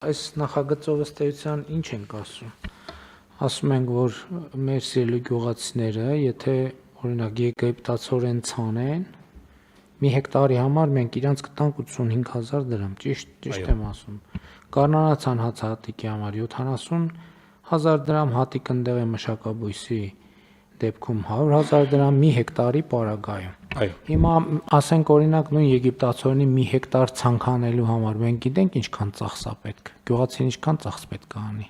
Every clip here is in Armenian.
Այս նախագծով ըստ էության ինչ ենք ասում։ Ասում ենք, որ մեր սիրելի գյուղացիները, եթե օրինակ եգիպտացորեն ցանեն, մի հեկտարի համար մենք իրանց կտանք 85,000 դրամ, ճիշտ եմ ասում։ Գարնանացան հացահատիկի համար 70,000 դրամ, հատիկ ընդեղ է մշակաբույսի դեպքում 100,000 դրամ մի հեկտարի պարագայում։ Հիմա ասենք օրինակ նույն եգիպտացորենի մի հեկտար ցանկանելու համար մենք գիտենք ինչքան ծախս է պետք։ Գյուղացին ինչքան ծախս պետք է անի։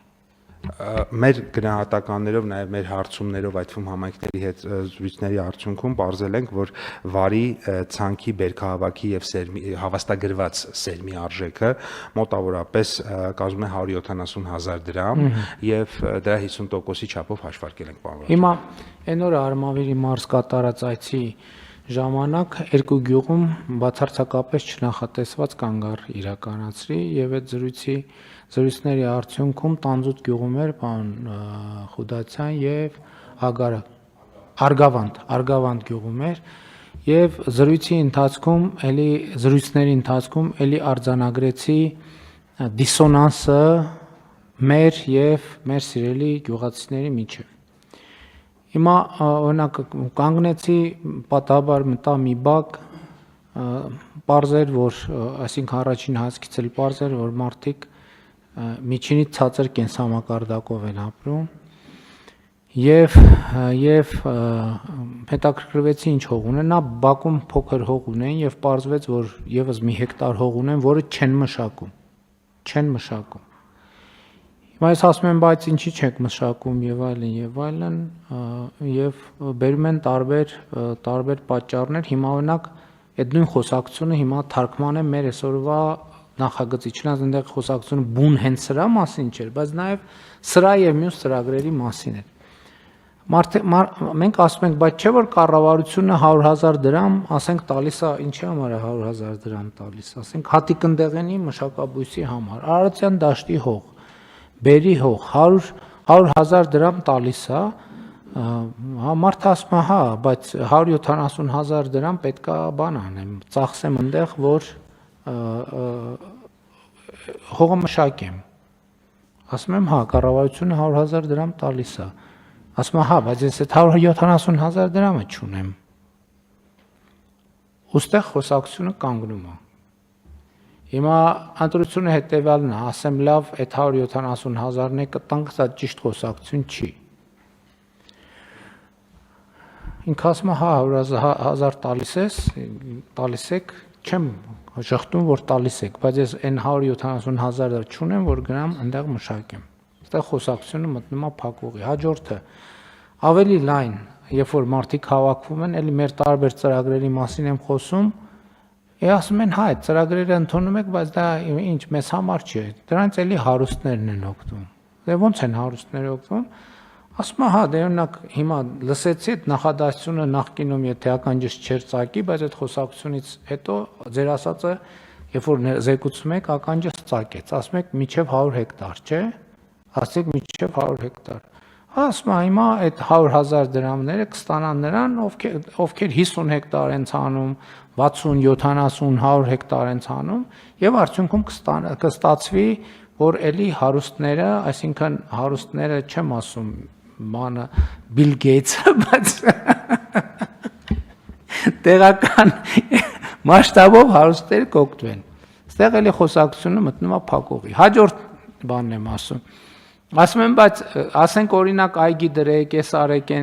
Մեր գնահատականներով, նաև մեր հարցումներով, այդ թվում համայնքների հետ զրույցների արդյունքում բարձել ենք, որ վարի ցանքի բերքահավաքի եւ հավաստագրված սերմի արժեքը մոտավորապես կազմում է 170,000 դրամ եւ դրա 50%-ի չափով հաշվարկել ենք բանվորը։ Հիմա այն օրը Արմավիրի մարզ կատարած այցի ժամանակ երկու գյուղում բացարձակապես չնախատեսված կանգառ իրականացրի եւ այդ զրույցների արդյունքում Տանձուտ գյուղում էր պարոն Խուդացյան եւ Արգավանդ գյուղում էր եւ զրույցների ընթացքում էլի արձանագրեցի դիսոնանսը մեր եւ մեր սիրելի գյուղացիների միջեւ։ Հիմա օրինակ կանգնեցի պատահաբար մտա մի բակ պարզեր, որ այսինքն առաջին հասկից էլ պարզեր, որ մարդիկ միջինից ցածր կենսամակարդակով են ապրում եւ հետաքրքրվեցի ինչ հող ունեն, նա բակում փոքր հող ունեն եւ պարզվեց, որ եւս մի հեկտար հող ունեն, որը չեն մշակում։ Հիմա ես ասում եմ, բայց ինչի չեք մշակում եւ այլն եւ բերում են տարբեր պատճառներ։ Հիմա օրինակ այդ նույն խոսակցությունը հիմա թարգմանեմ մեր այսօրվա նախագծի, չնայած այնտեղ խոսակցությունը բուն հենց սրա մասին չէր, բայց նաեւ սրա եւ մյուս ծրագրերի մասին էր։ Մենք ասում ենք, բայց չէ որ կառավարությունը 100,000 դրամ, ասենք տալիս է, ինչի համար է 100,000 դրամ տալիս, ասենք հատիկ ընդեղենի մշակաբույսի համար, Արարատյան դաշտի հող, բերի հող 100,000 դրամ տալիս է, մարդը ասում է, հա, բայց 170,000 դրամ պետք է բան անեմ, ծախսեմ ընդեղ, որ հողը մշակեմ։ Ասում եմ, հա, կառավարությունը 100,000 դրամ տալիս է։ Ասում է, հա, բայց ես այդ 170,000 դրամը չունեմ։ Ոստեղ խոսակցությունը կանգնում է։ Հիմա ընտրությունը հետևյալն է, ասեմ լավ, այդ 170,000-ն է կտանք, սա ճիշտ խոսակցություն չի։ Ինքը ասում է, հա, 100,000 տալիս եք, չեմ շղթում, որ տալիս եք, բայց ես այն 170,000-ը չունեմ, որ գնամ ընդեղ մշակեմ։ Այստեղ խոսակցությունը մտնում է փակուղի։ Հաջորդը ավելի լայն, երբ որ մարդիկ հավաքվում են, էլի մեր տարբեր ծրագրերի մասին եմ խոսում, ասում են, հա, այդ ծրագրերը ընդունում եք, բայց դա ինչ, մեզ համար չէ, դրանից էլի հարուստներն են օգտվում։ Դե ոնց են հարուստները օգտվում։ Ասում է, հա, դե օրինակ հիմա լսեցի այդ նախադասությունը նախկինում եթե ականջս չէր ծակի, բայց այդ խոսակցությունից հետո ձեր ասածը, երբ որ զեկուցում եք, ականջս ծակեց, ասում եք մինչև 100 հեկտար, չէ՞։ Ասեք մինչև 100 հեկտար։ Ասում է, հիմա այդ 100,000 դրամները կստանան նրան, ովքեր 50 հեկտար են ցանում, 60, 70, 100 հեկտար են ցանում, եւ արդյունքում կստացվի, որ էլի հարուստները, այսինքն հարուստները չեմ ասում, բանը Bill Gates-ը, բայց տեղական մասշտաբով հարուստները կօգտվեն։ Այստեղ էլի խոսակցությունը մտնում է փակուղի։ Հաջորդ բանն եմ ասում։ Ասում եմ, բայց ասենք օրինակ այգի դրեք, ես արեք,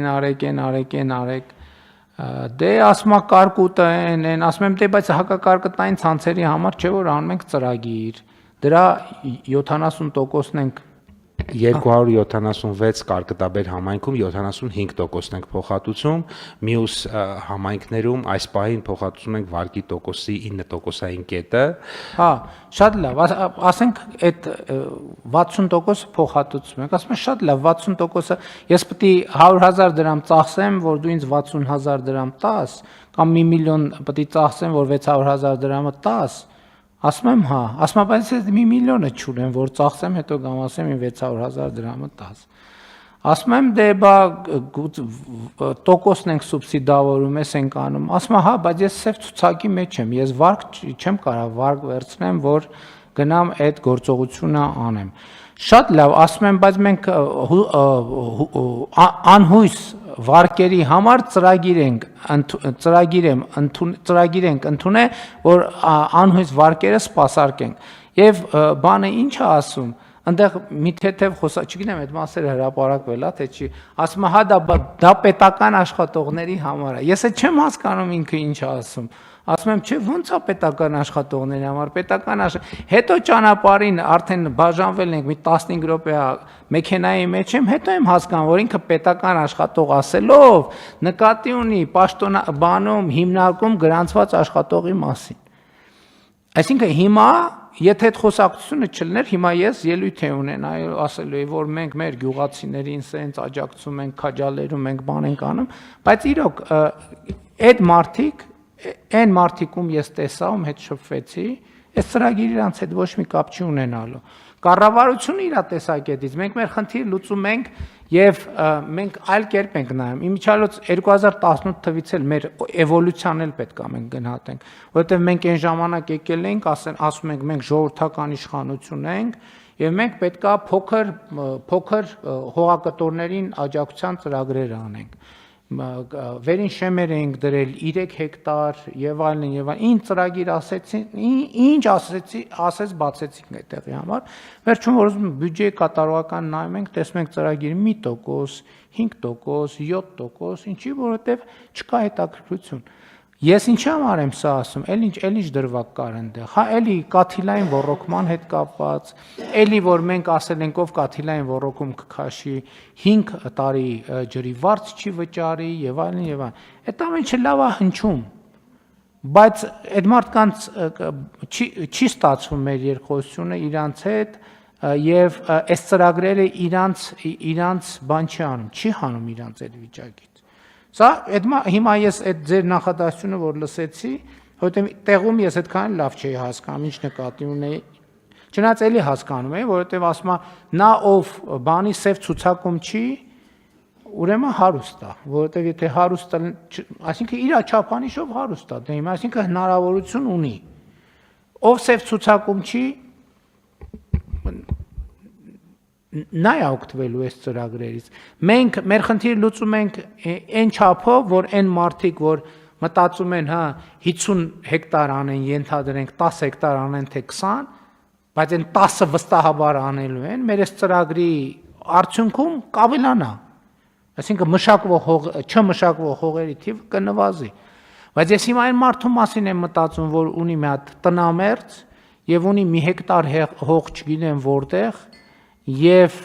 դե ասում է կարկուտը են, ասում եմ, դե բայց հակակարկտային ցանցերի համար չէ որ անում ենք ծրագիր, դրա 70%-ն ենք 276 կարկտաբեր համայնքում 75%-ն ենք փոխհատուցում, մյուս համայնքներում այս պահին փոխհատուցում ենք վարկի տոկոսի 9%-ային կետը։ Հա, շատ լավ, ասենք այդ 60% փոխհատուցում ենք, ասում եմ շատ լավ, 60%-ը ես պետք է 100,000 դրամ ծախսեմ, որ դու ինձ 60,000 դրամ տաս, կամ 1 միլիոն պետք է ծախսեմ, որ 600,000 դրամը տաս։ Ասում եմ, հա, ասում եմ, բայց ես 1 միլիոնը չունեմ, որ ծախսեմ, հետո կամ ասեմ, 600,000 դրամը տաս։ Ասում եմ, դե բա տոկոսն ենք սուբսիդավորում, ես ենք անում։ Ասում եմ, հա, բայց ես սև ցուցակի մեջ եմ, ես վարկ չեմ կարող վարկ վերցնեմ, որ գնամ այդ գործողությունը անեմ։ Շատ լավ, ասում եմ, բայց մենք անհույս վարկերի համար ծրագիր ենք ընդունել, որ անհույս վարկերը սպասարկենք։ Եվ բանը ինչ է ասում, այնտեղ մի թեթև խոսա, չգիտեմ, այդ մասերը հրապարակվել է, թե չի, ասում է, հա դա պետական աշխատողների համար է։ Ես էլ չեմ հասկանում ինքը ինչ է ասում։ Ասում եմ, չէ, ո՞նց է պետական աշխատողների համար, հետո ճանապարհին արդեն բաժանվել ենք մի 15 րոպե մեքենայի մեջ եմ, հետո եմ հասկանում, որ ինքը պետական աշխատող ասելով նկատի ունի բանում հիմնարկում գրանցված աշխատողի մասին։ Այսինքն հիմա եթե այդ խոսակցությունը չլներ, հիմա ես ելույթ ունենայի ասելու եմ, որ մենք մեր գյուղացիներին սենց աջակցում ենք, քաջալերում ենք, բան ենք անում, բայց իրոք այդ այն մարդիկում ես տեսա, ում հետ շփվեցի, այս ծրագիրը իրանց հետ ոչ մի կապ չի ունենալու։ Կառավարությունը իր տեսակետից մենք մեր խնդիրը լուծում ենք եւ մենք այլ կերպ ենք նայում։ Իմիջիալոց 2018 թվից էլ մեր էվոլյուցիան էլ պետք է մենք գնահատենք, որովհետեւ մենք այն ժամանակ եկել ենք, ասում ենք մենք ժողովրդական իշխանություն ենք եւ մենք պետքա փոքր հողակտորներին աջակցության ծրագրեր անենք։ Վերին շեմեր ենք դրել 3 հեկտար եւ այլն, ինչ ծրագիր ասեցին, ինչ ասեց բացեցինք այդտեղի համար, վերջում որ ուզում բյուջեի կատարողական նայում ենք, տեսնում ենք ծրագիրը 1%, 5%, 7%, ինչի, որովհետեւ չկա հետաքրքրություն։ Ես ինչի համար եմ սա ասում, էլ ինչ դրվակ կար այնտեղ, հա, էլի կաթիլային ոռոգման հետ կապված, էլի որ մենք ասել ենք ով կաթիլային ոռոգում կքաշի 5 տարի ջրի վարձ չի վճարի եւ այլն եւ այլն։ Այդ ամենը լավ է հնչում, բայց այդ մարդկանց չի ստացվում մեր երկխոսությունը իրանց հետ եւ այս ծրագրերը իրանց բան չի անում, չի հանում իրանց այդ վիճակից։ Սա հիմա ես այդ ձեր նախադասությունը որ լսեցի, որովհետեւ տեղում ես այդքան լավ չէի հասկանում, ինչ նկատի ունեի։ Չնայած էլի հասկանում եմ, որովհետեւ ասում է նա ով բանի սև ցուցակում չի, ուրեմն հարուստ է, որովհետեւ եթե հարուստ է, այսինքն իր չափանիշով հարուստ է, դե հիմա այսինքն հնարավորություն ունի։ Ով սև ցուցակում չի, նա է օգտվելու այս ծրագրերից։ Մենք մեր խնդիրը լուծում ենք այն չափով, որ այն մարդիկ, որ մտածում են, հա, 50 հեկտար անեն, ենթադրենք 10 հեկտար անեն, թե 20, բայց այն 10-ը վստահաբար անելու են, մեր այս ծրագրի արդյունքում կավելանա։ Այսինքն չմշակվող հողերի թիվը կնվազի։ Բայց ես հիմա այն մարդու մասին եմ մտածում, որ ունի մի հատ տնամերձ եւ ունի մի հեկտար հող չգիտեմ որտեղ եւ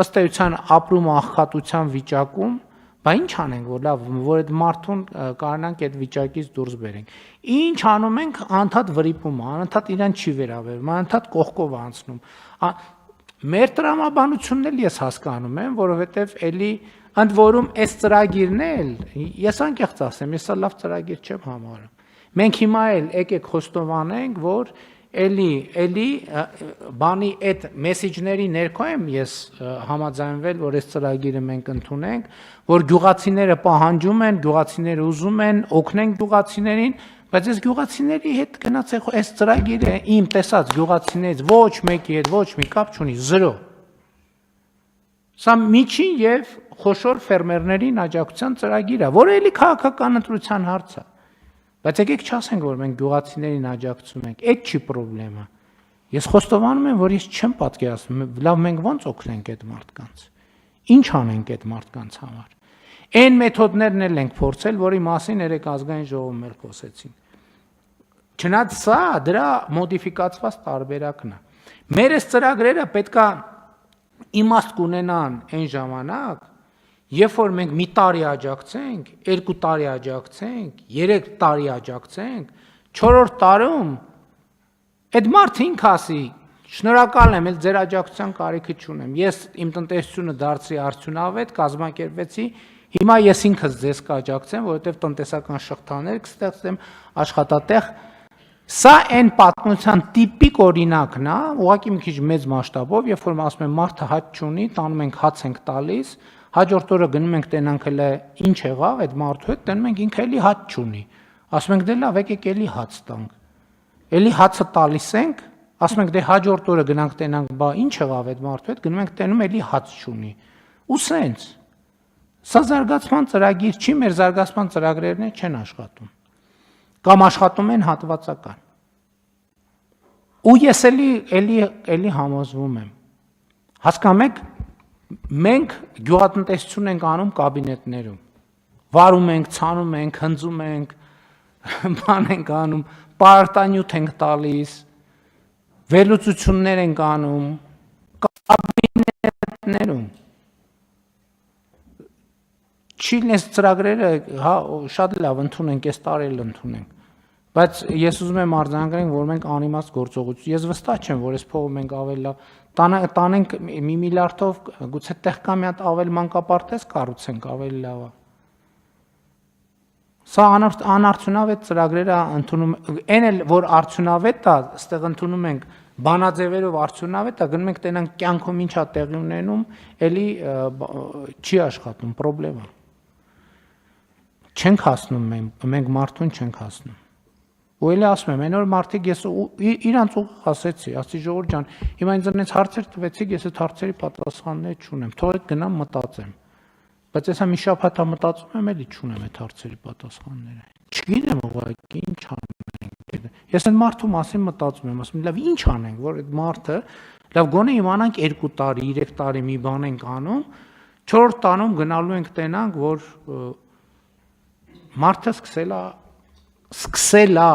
ըստ էության ապրում աղքատության վիճակում, բա ինչ անենք, որ լավ, որ այդ մարդուն կարողանանք այդ վիճակից դուրս բերենք։ Ինչ անում ենք, անդադ վրիպում, անդադ իրան չի վերաբերվում, անդադ կողքով անցնում։ Մեր տրամաբանությունն էլ ես հասկանում եմ, որովհետեւ էլի ընդ որում այս ծրագիրն էլ, ես անկեղծ ասեմ, ես սա լավ ծրագիր չեմ համարում։ Մենք հիմա էլ եկեք խոստովանենք, որ էլի բանի այդ մեսեջների ներքո եմ ես համաձայնվել, որ այս ծրագիրը մենք ընդունենք, որ գյուղացիները պահանջում են, գյուղացիները ուզում են, օգնենք գյուղացիներին, բայց այս գյուղացիների հետ գնացեք այս ծրագիրը իմ տեսած գյուղացիներից ոչ մեկի հետ ոչ մի կապ չունի, 0։ Սա միջին եւ խոշոր ֆերմերներին աջակցության ծրագիր է, որը էլի քաղաքական ընտրության հարց է։ Բայց եկեք չասենք, որ մենք գյուղացիներին աջակցում ենք, այդ չի խնդրեմը։ Ես խոստովանում եմ, որ ես չեմ պատկերացնում, լավ մենք ո՞նց օգնենք այդ մարդկանց։ Ինչ անենք այդ մարդկանց համար։ Այն մեթոդներն էլ ենք փորձել, որի մասին երեք ազգային ժողովում էլ խոսեցին։ Չնայած սա դրա մոդիֆիկացված տարբերակն է։ Մեր այս ծրագրերը պետքա իմաստ կունենան այն ժամանակ, երբ որ մենք մի տարի աջակցենք, 2 տարի աջակցենք, 3 տարի աջակցենք, 4-րդ տարում այդ մարդը ինքը ասի, շնորհակալ եմ, էլ ձեր աջակցության կարիքը չունեմ։ Ես իմ տնտեսությունը դարձրի արդյունավետ, կազմակերպեցի, հիմա ես ինքս ձեզ կաջակցեմ, որովհետև տնտեսական շղթաներ կստեղծեմ, աշխատատեղ։ Սա այն պատմության տիպիկ օրինակն է, ուղղակի մի քիչ մեծ մասշտաբով, երբ որ ասում եմ մարդը հաց չունի, տանում ենք հաց ենք տալիս, հաջորդ օրը գնում ենք տենանք էլ ինչ եղավ այդ մարդու հետ, տենում ենք ինքը էլի հաց չունի։ Ասում ենք դե լավ, եկեք էլի հաց տանք։ Էլի հացը տալիս ենք, Ասում ենք դե հաջորդ օրը գնանք տենանք, բա ինչ եղավ այդ մարդու հետ, գնում ենք տենում էլի հաց չունի։ Ու սենց։ Սա զարգացման ծրագիր չի, մեր զարգացման ծրագրերն չեն աշխատում։ Կամ աշխատում են հատվածական։ Ու ես էլի համոզվում եմ։ Հասկանում եք, մենք գյուղատնտեսություն ենք անում կաբինետներում։ Վարում ենք, ցանում ենք, հնձում ենք, բան ենք անում, պարտանյութ ենք տալիս, վերլուծություններ ենք անում, կաբինետներում։ Չի լես ծրագրերը, հա, շատ լավ ընդունենք, այս տարել ընդունենք։ Բայց ես ուզում եմ արձանագրենք, որ մենք անիմաստ գործողություն, ես վստահ չեմ, որ այս փողը մենք ավելի լավ տանենք 1 միլիարդով, գուցե տեղ կա մի հատ ավել մանկապարտեզ կառուցենք, ավելի լավ է։ Սա անարդյունավետ ծրագրերը ընդունում, այն էլ որ արդյունավետ է, այստեղ ընդունում ենք բանաձևերով արդյունավետ է, գնում ենք տենանք կյանքում ինչա տեղի ունենում, էլի չի աշխատում, պրոբլեմ է։ Չենք հասնում մենք մարդուն չենք հասնում։ Ու էլի ասում եմ, այն որ մարդիկ ես իրանց ուղիղ ասեցի, ասի Ժողովուրդ ջան, հիմա ինձ այնց հարցեր տվեցիք, ես այդ հարցերի պատասխաններ չունեմ, թողեք գնամ մտածեմ։ Բայց ես մի շաբաթ մտածում եմ, էլի չունեմ այդ հարցերի պատասխանները։ Չգիտեմ ուղղակի ինչ անենք։ Ես այն մարդու մասին մտածում եմ, ասում եմ, լավ ինչ անենք, որ այդ մարդը, լավ գոնե իմանանք 2 տարի, 3 տարի մի բան ենք անում, 4 տանում գնալու ենք տենանք, որ մարդը սկսել է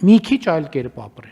մի քիչ այլ կերպ ապրել։